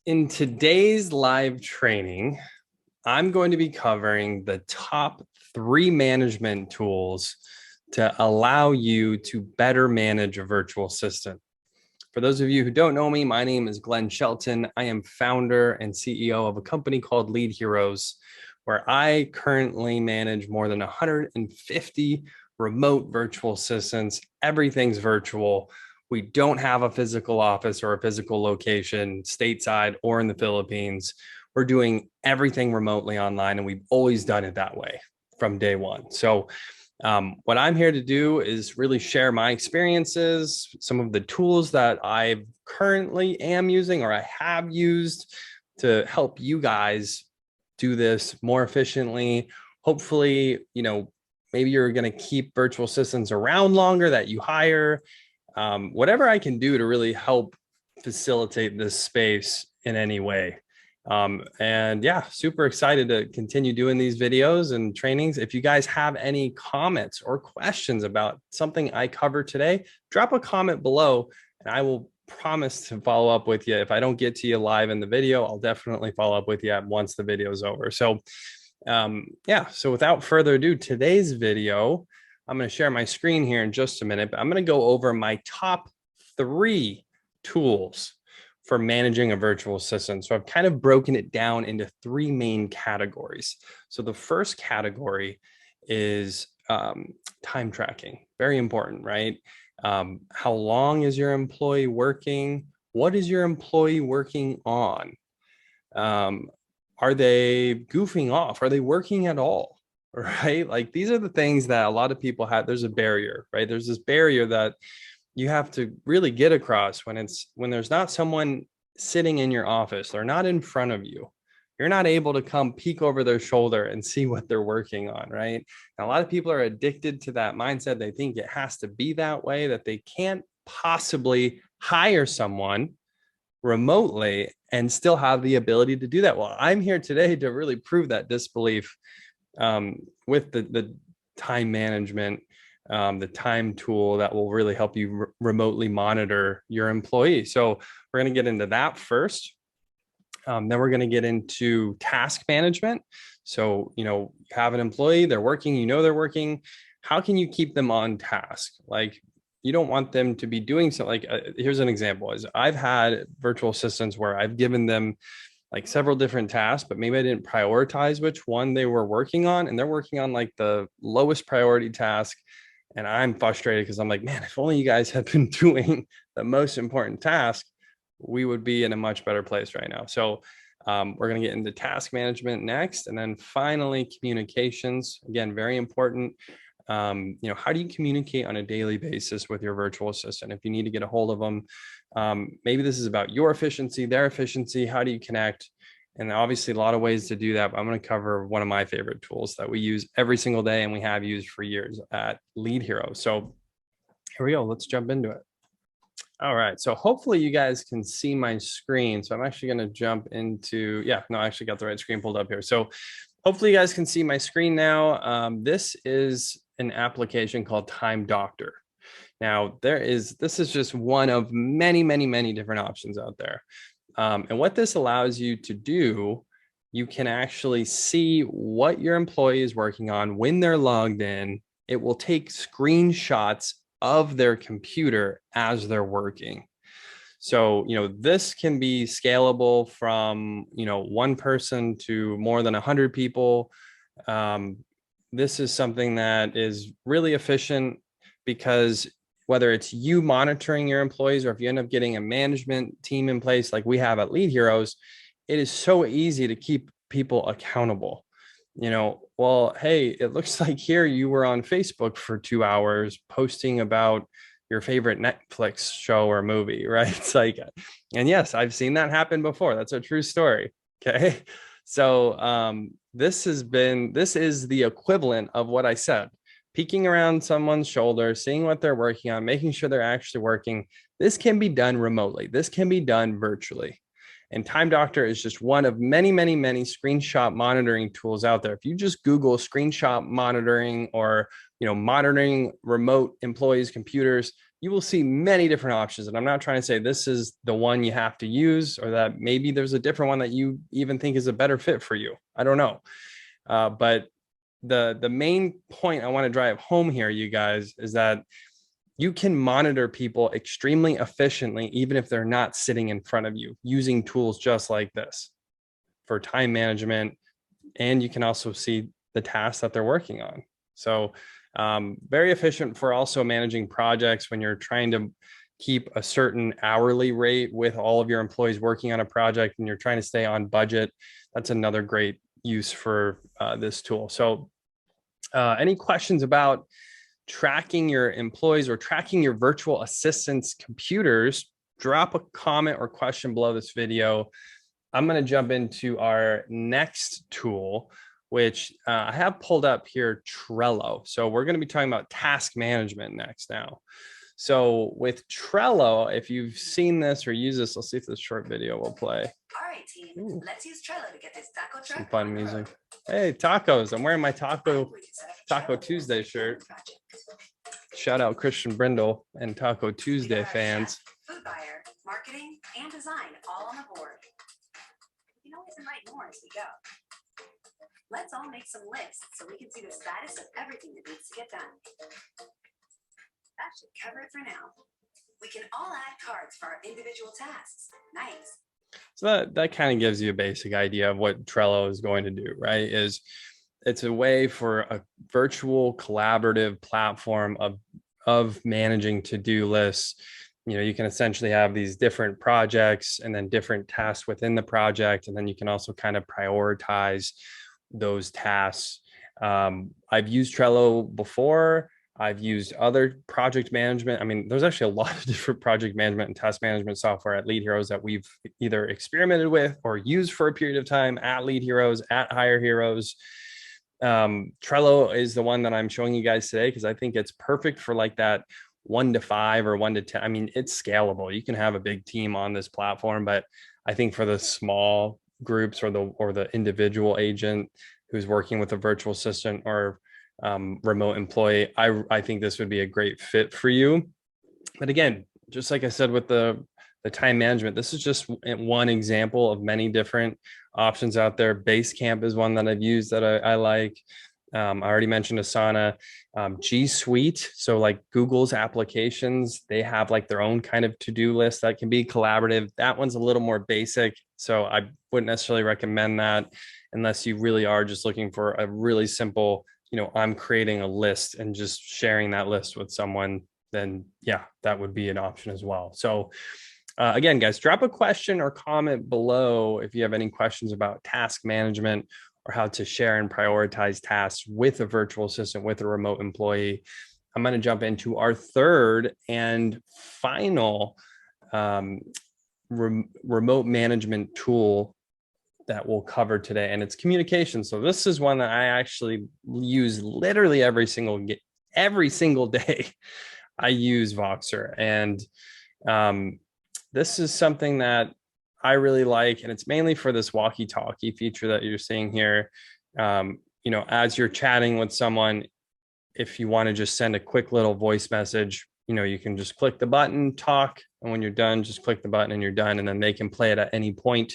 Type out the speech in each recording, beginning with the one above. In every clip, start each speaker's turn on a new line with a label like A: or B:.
A: In today's live training, I'm going to be covering the top 3 management tools to allow you to better manage a virtual assistant. For those of you who don't know me, my name is Glen Shelton. I am founder and CEO of a company called Lead Heroes, where I currently manage more than 150 remote virtual assistants. Everything's virtual. We don't have a physical office or a physical location stateside or in the Philippines. We're doing everything remotely online, and we've always done it that way from day one. So what I'm here to do is really share my experiences, some of the tools that I currently am using or I have used to help you guys do this more efficiently. Hopefully, maybe you're going to keep virtual assistants around longer that you hire. Whatever I can do to really help facilitate this space in any way. And yeah, super excited to continue doing these videos and trainings. If you guys have any comments or questions about something I covered today, drop a comment below and I will promise to follow up with you. If I don't get to you live in the video, I'll definitely follow up with you once the video is over. So yeah, so without further ado, today's video, I'm going to share my screen here in just a minute, but I'm going to go over my top 3 tools for managing a virtual assistant. So I've kind of broken it down into 3 main categories. So the first category is time tracking. Very important, right? How long is your employee working? What is your employee working on? Are they goofing off? Are they working at all? Right? Like these are the things that a lot of people have. There's a barrier, right? There's this barrier that you have to really get across when there's not someone sitting in your office. They're not in front of you. You're not able to come peek over their shoulder and see what they're working on, right? And a lot of people are addicted to that mindset. They think it has to be that way, that they can't possibly hire someone remotely and still have the ability to do that. Well, I'm here today to really prove that disbelief with the time management, the time tool that will really help you remotely monitor your employee. So we're going to get into that first. Then we're going to get into task management. So, you have an employee, they're working, they're working. How can you keep them on task? Like, you don't want them to be doing something like, here's an example is I've had virtual assistants where I've given them like several different tasks, but maybe I didn't prioritize which one they were working on. And they're working on like the lowest priority task. And I'm frustrated because I'm like, man, if only you guys had been doing the most important task, we would be in a much better place right now. So we're going to get into task management next. And then finally, communications. Again, very important. How do you communicate on a daily basis with your virtual assistant? If you need to get a hold of them, maybe this is about your efficiency, their efficiency. How do you connect? And obviously a lot of ways to do that, but I'm going to cover one of my favorite tools that we use every single day and we have used for years at Lead Hero. So here we go. Let's jump into it. All right. So hopefully you guys can see my screen. So I'm actually going to jump into, I actually got the right screen pulled up here. So hopefully you guys can see my screen now. This is an application called Time Doctor. Now this is just one of many, many, many different options out there. And what this allows you to do, you can actually see what your employee is working on when they're logged in. It will take screenshots of their computer as they're working. So, this can be scalable from, one person to more than 100 people. This is something that is really efficient because whether it's you monitoring your employees or if you end up getting a management team in place like we have at Lead Heroes, it is so easy to keep people accountable. Well, hey, it looks like here you were on Facebook for 2 hours posting about your favorite Netflix show or movie, right? It's like, and yes, I've seen that happen before. That's a true story. Okay. So this is the equivalent of what I said, peeking around someone's shoulder, seeing what they're working on, making sure they're actually working. This can be done remotely. This can be done virtually. And Time Doctor is just one of many, many, many screenshot monitoring tools out there. If you just Google screenshot monitoring or, monitoring remote employees' computers, you will see many different options. And I'm not trying to say this is the one you have to use, or that maybe there's a different one that you even think is a better fit for you. I don't know. But the main point I want to drive home here, you guys, is that you can monitor people extremely efficiently, even if they're not sitting in front of you, using tools just like this for time management. And you can also see the tasks that they're working on. So very efficient for also managing projects when you're trying to keep a certain hourly rate with all of your employees working on a project and you're trying to stay on budget. That's another great use for this tool. So any questions about tracking your employees or tracking your virtual assistants' computers? Drop a comment or question below this video. I'm going to jump into our next tool, which I have pulled up here, Trello. So we're going to be talking about task management next now. So with Trello, if you've seen this or used this, let's see if this short video will play.
B: All right, team. Ooh. Let's use Trello to get this taco truck.
A: Some fun music. Hey, tacos. I'm wearing my Taco Tuesday shirt. Shout out Christian Brindle and Taco Tuesday fans.
B: Food buyer, marketing, and design all on the board. You can always invite more as we go. Let's all make some lists so we can see the status of everything that needs to get done. That should cover it for now. We can all add cards for our individual tasks. Nice.
A: So that kind of gives you a basic idea of what Trello is going to do, right? It's a way for a virtual collaborative platform of managing to-do lists. You can essentially have these different projects and then different tasks within the project. And then you can also kind of prioritize those tasks. I've used Trello before. I've used other project management. I mean, there's actually a lot of different project management and task management software at Lead Heroes that we've either experimented with or used for a period of time at Lead Heroes, at Hire Heroes. Trello is the one that I'm showing you guys today because I think it's perfect for like that 1 to 5 or 1 to 10. I mean, it's scalable. You can have a big team on this platform, but I think for the small groups or the individual agent who's working with a virtual assistant or remote employee, I think this would be a great fit for you. But again, just like I said with the time management, this is just one example of many different options out there. Basecamp is one that I've used that I like. I already mentioned Asana, G Suite. So like Google's applications, they have like their own kind of to-do list that can be collaborative. That one's a little more basic. So I wouldn't necessarily recommend that unless you really are just looking for a really simple, I'm creating a list and just sharing that list with someone, then yeah, that would be an option as well. So again, guys, drop a question or comment below if you have any questions about task management or how to share and prioritize tasks with a virtual assistant, with a remote employee. I'm going to jump into our third and final remote management tool that we'll cover today, and it's communication. So this is one that I actually use literally every single day. I use Voxer, and this is something that I really like, and it's mainly for this walkie-talkie feature that you're seeing here. As you're chatting with someone, if you want to just send a quick little voice message, you can just click the button, talk, and when you're done, just click the button and you're done, and then they can play it at any point.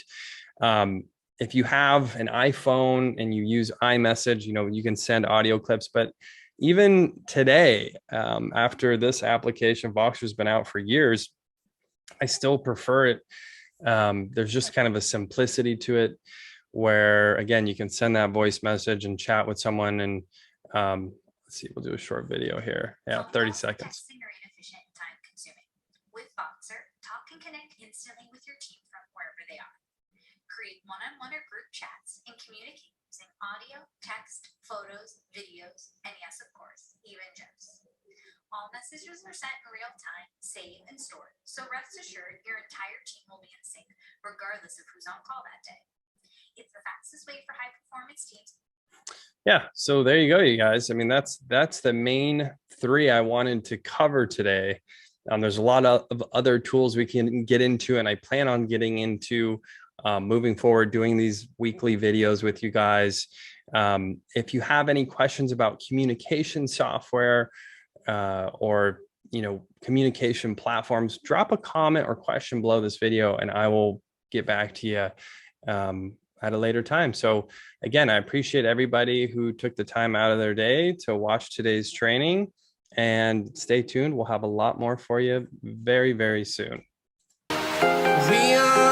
A: If you have an iPhone and you use iMessage, you can send audio clips. But even today, after this application, Voxer's been out for years, I still prefer it. There's just kind of a simplicity to it where, again, you can send that voice message and chat with someone. And let's see, we'll do a short video here. Yeah, 30 seconds.
B: Inefficient and time consuming. With Voxer, talk and connect instantly with your team from wherever they are. Create one-on-one or group chats and communicate using audio, text, photos, videos, and yes, of course, even GIFs. All messages are sent in real time, saved, and stored, so rest assured your entire team will be in sync, regardless of who's on call that day. It's the fastest way for high-performance teams.
A: Yeah, so there you go, you guys. I mean, that's the main 3 I wanted to cover today. There's a lot of other tools we can get into, and I plan on getting into moving forward, doing these weekly videos with you guys. If you have any questions about communication software or communication platforms, drop a comment or question below this video and I will get back to you at a later time. So again, I appreciate everybody who took the time out of their day to watch today's training, and stay tuned. We'll have a lot more for you very, very soon. We are